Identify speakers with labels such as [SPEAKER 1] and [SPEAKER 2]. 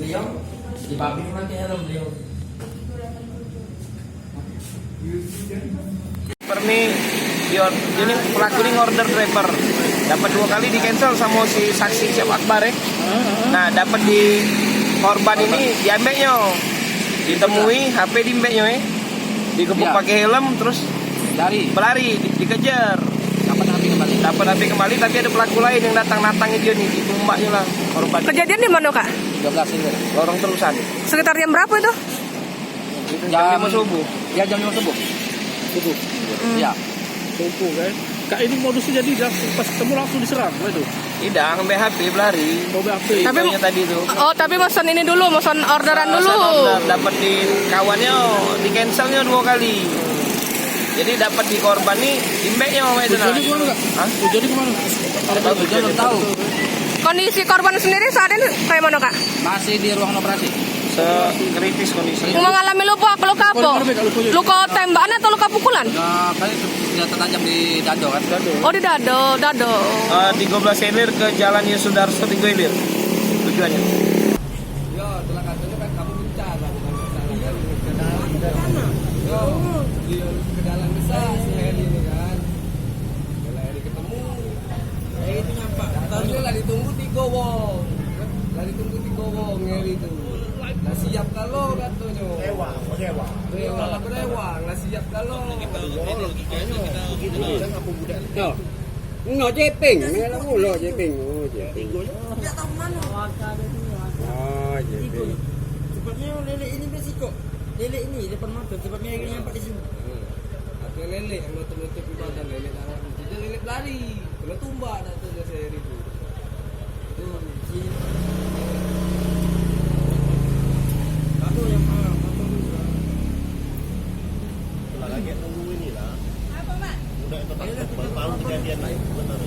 [SPEAKER 1] beliau di pabrik pakai helm beliau.
[SPEAKER 2] Ini pelaku ini order driver dapat 2 kali di cancel sama si saksi Chef Akbar ya. Nah dapat di korban ini diambilnya, ditemui HP diambilnya ya, dikepung pakai helm terus berlari dikejar. Dapat HP kembali tapi ada pelaku lain yang datang dia nih ditumbaknya lah korban.
[SPEAKER 3] Kejadian di mana kak?
[SPEAKER 1] 13 ini.
[SPEAKER 2] Lorong terusan.
[SPEAKER 3] Sekitar jam berapa itu?
[SPEAKER 1] Jam
[SPEAKER 2] 5 subuh.
[SPEAKER 1] Ya jam 5 subuh. Ya.
[SPEAKER 4] Subuh kan. Kak ini modusnya jadi pas ketemu langsung diserang itu.
[SPEAKER 2] Tidak, ngambil HP berlari.
[SPEAKER 4] Mobil HP.
[SPEAKER 3] Tapi
[SPEAKER 2] tadi tuh.
[SPEAKER 3] Oh tapi pesan ini dulu, pesan orderan dulu.
[SPEAKER 2] Dapat di kawannya di cancelnya 2 kali. Jadi dapat di korban nih imbeknya itu nah.
[SPEAKER 4] Jadi kemana kak? Jadi kemana?
[SPEAKER 1] Belum tahu.
[SPEAKER 3] Kondisi korban sendiri saat ini kayak mana kak?
[SPEAKER 1] Masih di ruangan operasi.
[SPEAKER 2] Kritis kondisi.
[SPEAKER 3] Mengalami luka apa? Luka tembakan atau luka pukulan?
[SPEAKER 1] Nah, kali senjata tajam di dado kan?
[SPEAKER 3] Oh di dado.
[SPEAKER 2] Di 12 Ilir ke Jalan Yosudarso 3 Ilir tujuannya.
[SPEAKER 1] Ya, telah katanya kan kamu bicara. Yo, ke dalam besar si Heri ini kan. Kalau Heri ketemu, itu nyampak. Tadi lah ditunggu di Gowong. Heri itu. Nggak siap kalau katanya. Rewang. Nggak siap kalau. Yo. Nggak jeping, nggak mulu jeping. Oh, jeping.
[SPEAKER 5] Tidak tahu mana.
[SPEAKER 1] Oh, jeping.
[SPEAKER 5] Sebabnya lele ini berisiko. Lele ini depan mata. Sebabnya ini nampak di sini.
[SPEAKER 1] Atau lele yang nutup badan lele tangan. Jadi lele lari. Kena tumbak dah tu si Heri itu.
[SPEAKER 5] Tuh, sini. Satu yang malam, satu juga.
[SPEAKER 6] Lagi nunggu ini lah. Apa, Pak? Udah itu tahun kejadian lain benar.